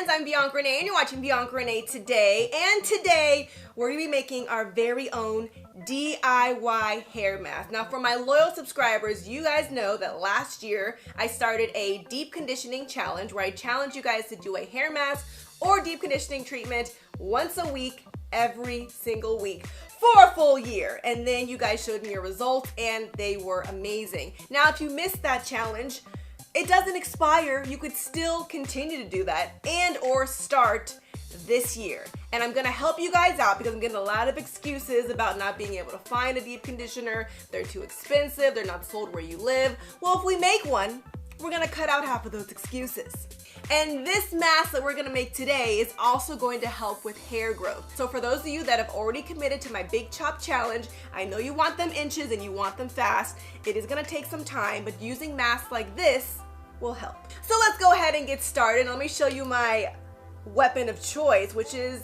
friends, I'm Bianca Renee and you're watching Bianca Renee Today. And today we're going to be making our very own DIY hair mask. Now for my loyal subscribers, you guys know that last year I started a deep conditioning challenge where I challenge you guys to do a hair mask or deep conditioning treatment once a week, every single week for a full year. And then you guys showed me your results and they were amazing. Now if you missed that challenge, it doesn't expire. You could still continue to do that and or start this year. And I'm gonna help you guys out because I'm getting a lot of excuses about not being able to find a deep conditioner. They're too expensive, they're not sold where you live. Well, if we make one, we're gonna cut out half of those excuses. And this mask that we're gonna make today is also going to help with hair growth. So for those of you that have already committed to my Big Chop Challenge, I know you want them inches and you want them fast. It is gonna take some time, but using masks like this will help. So let's go ahead and get started. Let me show you my weapon of choice, which is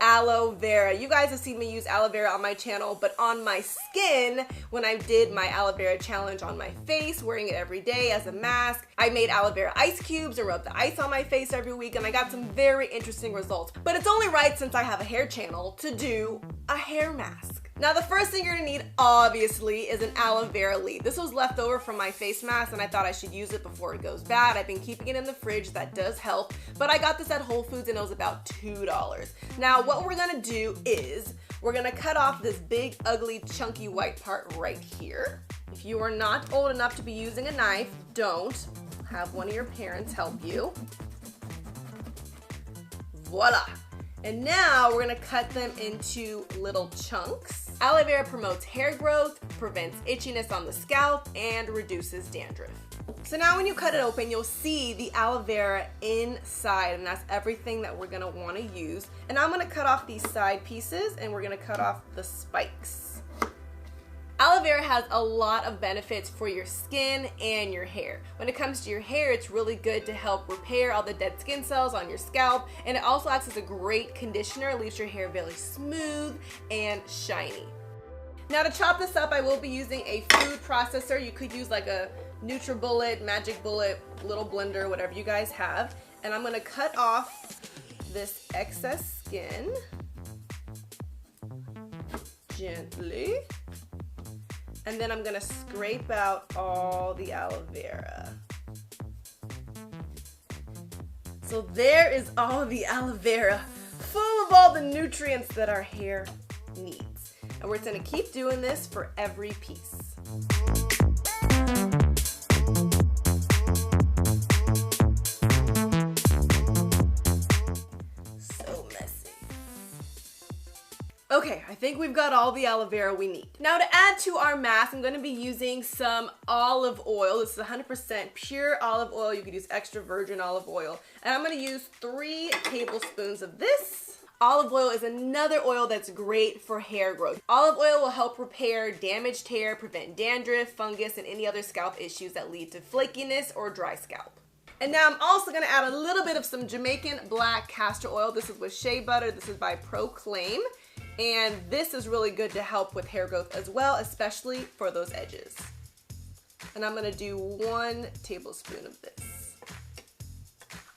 aloe vera. You guys have seen me use aloe vera on my channel, but on my skin, when I did my aloe vera challenge on my face, wearing it every day as a mask, I made aloe vera ice cubes and rubbed the ice on my face every week, and I got some very interesting results. But it's only right, since I have a hair channel, to do a hair mask. Now the first thing you're gonna need, obviously, is an aloe vera leaf. This was left over from my face mask and I thought I should use it before it goes bad. I've been keeping it in the fridge, that does help, but I got this at Whole Foods and it was about $2. Now what we're gonna do is, we're gonna cut off this big, ugly, chunky white part right here. If you are not old enough to be using a knife, don't. Have one of your parents help you. Voila! And now we're gonna cut them into little chunks. Aloe vera promotes hair growth, prevents itchiness on the scalp, and reduces dandruff. So now when you cut it open, you'll see the aloe vera inside, and that's everything that we're gonna wanna use. And I'm gonna cut off these side pieces, and we're gonna cut off the spikes. Aloe vera has a lot of benefits for your skin and your hair. When it comes to your hair, it's really good to help repair all the dead skin cells on your scalp, and it also acts as a great conditioner. It leaves your hair very smooth and shiny. Now to chop this up, I will be using a food processor. You could use like a NutriBullet, Magic Bullet, little blender, whatever you guys have. And I'm gonna cut off this excess skin gently. And then I'm gonna scrape out all the aloe vera. So there is all the aloe vera, full of all the nutrients that our hair needs. And we're gonna keep doing this for every piece. Okay, I think we've got all the aloe vera we need. Now to add to our mask, I'm gonna be using some olive oil. This is 100% pure olive oil. You could use extra virgin olive oil. And I'm gonna use 3 tablespoons of this. Olive oil is another oil that's great for hair growth. Olive oil will help repair damaged hair, prevent dandruff, fungus, and any other scalp issues that lead to flakiness or dry scalp. And now I'm also gonna add a little bit of some Jamaican black castor oil. This is with shea butter. This is by Proclaim. And this is really good to help with hair growth as well, especially for those edges. And I'm gonna do 1 tablespoon of this.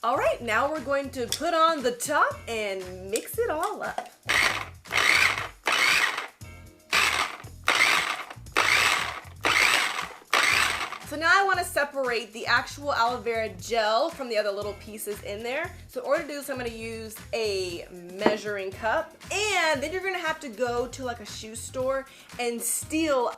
All right, now we're going to put on the top and mix it all up. So now I want to separate the actual aloe vera gel from the other little pieces in there. So in order to do this, I'm going to use a measuring cup, and then you're going to have to go to like a shoe store and steal,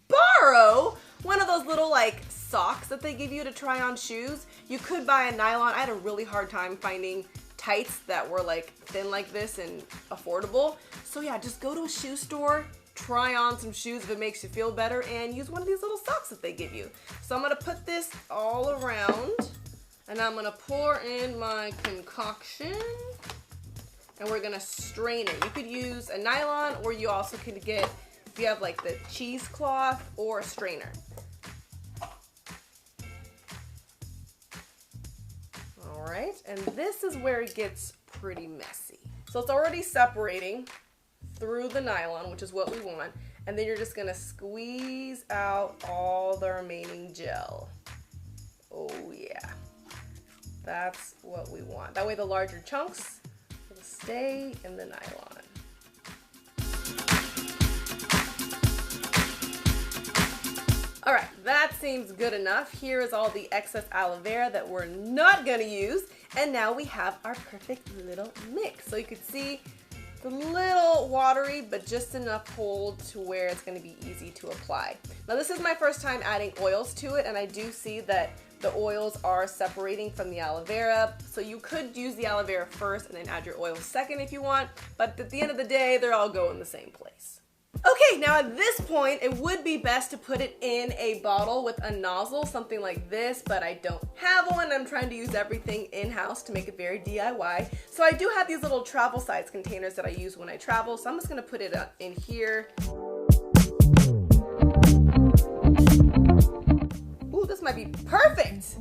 borrow one of those little like socks that they give you to try on shoes. You could buy a nylon. I had a really hard time finding tights that were like thin like this and affordable. So yeah, just go to a shoe store, try on some shoes if it makes you feel better, and use one of these little socks that they give you. So I'm gonna put this all around, and I'm gonna pour in my concoction, and we're gonna strain it. You could use a nylon, or you also could get, if you have like the cheesecloth, or a strainer. All right, and this is where it gets pretty messy. So it's already separating through the nylon, which is what we want, and then you're just gonna squeeze out all the remaining gel. Oh yeah. That's what we want. That way the larger chunks will stay in the nylon. All right, that seems good enough. Here is all the excess aloe vera that we're not gonna use. And now we have our perfect little mix. So you can see it's a little watery, but just enough hold to where it's gonna be easy to apply. Now this is my first time adding oils to it, and I do see that the oils are separating from the aloe vera. So you could use the aloe vera first and then add your oils second if you want, but at the end of the day, they're all going in the same place. Okay, now at this point, it would be best to put it in a bottle with a nozzle, something like this, but I don't have one. I'm trying to use everything in-house to make it very DIY. So I do have these little travel size containers that I use when I travel, so I'm just gonna put it in here. Ooh, this might be perfect.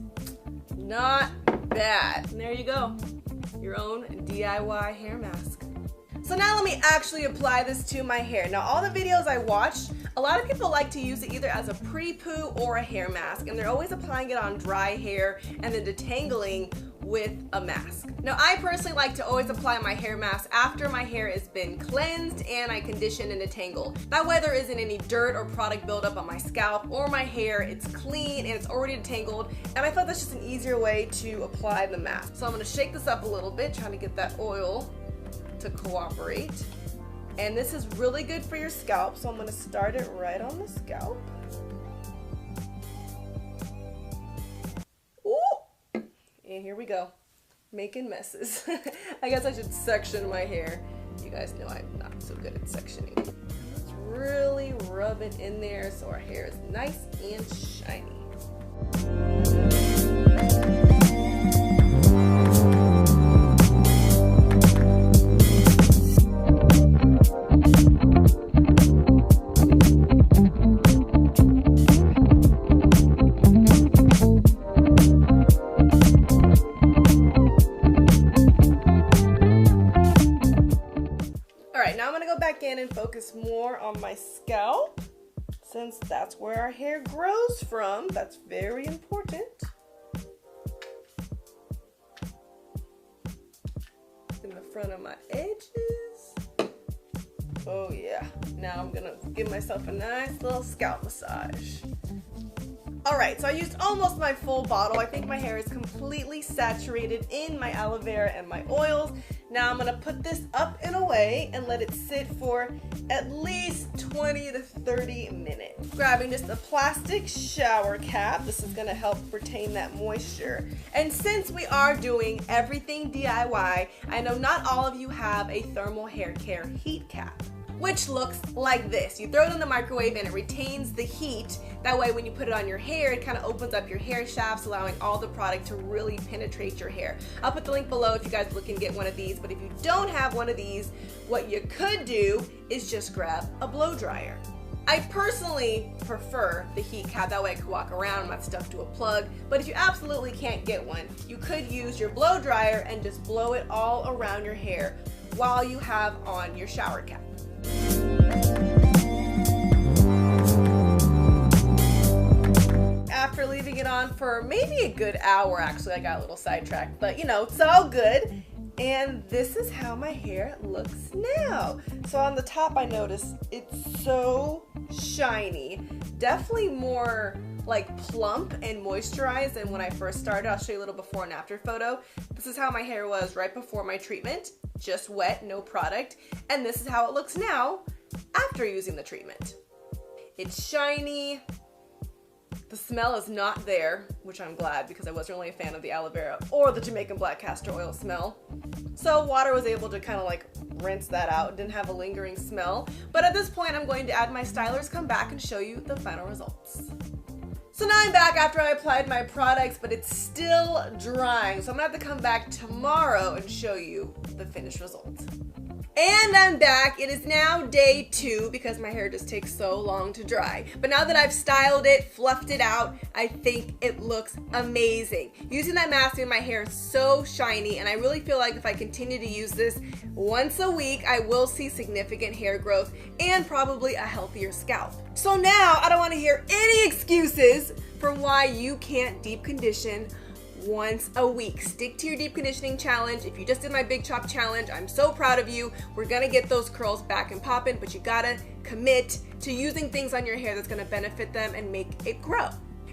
Not bad. And there you go, your own DIY hair mask. So now let me actually apply this to my hair. Now all the videos I watched, a lot of people like to use it either as a pre-poo or a hair mask, and they're always applying it on dry hair and then detangling with a mask. Now I personally like to always apply my hair mask after my hair has been cleansed and I condition and detangle. That way there isn't any dirt or product buildup on my scalp or my hair. It's clean and it's already detangled, and I thought that's just an easier way to apply the mask. So I'm gonna shake this up a little bit, trying to get that oil to cooperate. And this is really good for your scalp, so I'm gonna start it right on the scalp. Ooh! And here we go, making messes. I guess I should section my hair. You guys know I'm not so good at sectioning. Let's really rub it in there so our hair is nice and shiny. And focus more on my scalp, since that's where our hair grows from. That's very important. In the front of my edges. Oh yeah, now I'm gonna give myself a nice little scalp massage. Alright, so I used almost my full bottle. I think my hair is completely saturated in my aloe vera and my oils. Now I'm gonna put this up and away and let it sit for at least 20 to 30 minutes. Grabbing just a plastic shower cap. This is gonna help retain that moisture. And since we are doing everything DIY, I know not all of you have a thermal hair care heat cap, which looks like this. You throw it in the microwave and it retains the heat. That way when you put it on your hair, it kind of opens up your hair shafts, allowing all the product to really penetrate your hair. I'll put the link below if you guys are looking to get one of these, but if you don't have one of these, what you could do is just grab a blow dryer. I personally prefer the heat cap, that way I can walk around, I'm not stuck to a plug, but if you absolutely can't get one, you could use your blow dryer and just blow it all around your hair while you have on your shower cap. After leaving it on for maybe a good hour, actually I got a little sidetracked, but you know, it's all good. And this is how my hair looks now. So on the top I noticed it's so shiny, definitely more like plump and moisturized than when I first started. I'll show you a little before and after photo. This is how my hair was right before my treatment, just wet, no product. And this is how it looks now after using the treatment. It's shiny. The smell is not there, which I'm glad, because I wasn't really a fan of the aloe vera or the Jamaican black castor oil smell. So water was able to kind of like rinse that out. It didn't have a lingering smell. But at this point, I'm going to add my stylers, come back and show you the final results. So now I'm back after I applied my products, but it's still drying. So I'm gonna have to come back tomorrow and show you the finished result. And I'm back. It is now day 2 because my hair just takes so long to dry. But now that I've styled it, fluffed it out, I think it looks amazing. Using that mask in my hair is so shiny, and I really feel like if I continue to use this once a week, I will see significant hair growth and probably a healthier scalp. So now I don't want to hear any excuses for why you can't deep condition once a week. Stick to your deep conditioning challenge. If you just did my big chop challenge, I'm so proud of you. We're gonna get those curls back and popping, but you gotta commit to using things on your hair that's gonna benefit them and make it grow.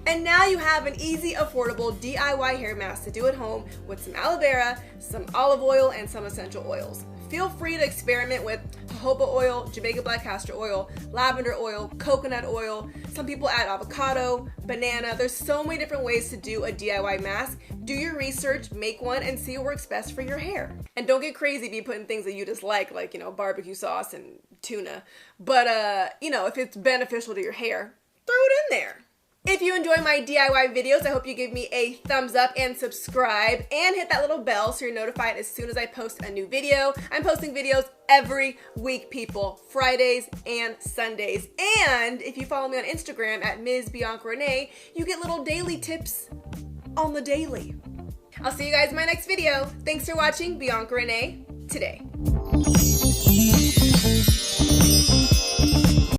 And now you have an easy, affordable DIY hair mask to do at home with some aloe vera, some olive oil, and some essential oils. Feel free to experiment with jojoba oil, Jamaican black castor oil, lavender oil, coconut oil. Some people add avocado, banana. There's so many different ways to do a DIY mask. Do your research, make one, and see what works best for your hair. And don't get crazy if you put in things that you dislike, like, barbecue sauce and tuna. But, if it's beneficial to your hair, throw it in there. If you enjoy my DIY videos, I hope you give me a thumbs up and subscribe and hit that little bell so you're notified as soon as I post a new video. I'm posting videos every week, people, Fridays and Sundays. And if you follow me on Instagram at Ms. Bianca Renee, you get little daily tips on the daily. I'll see you guys in my next video. Thanks for watching Bianca Renee Today.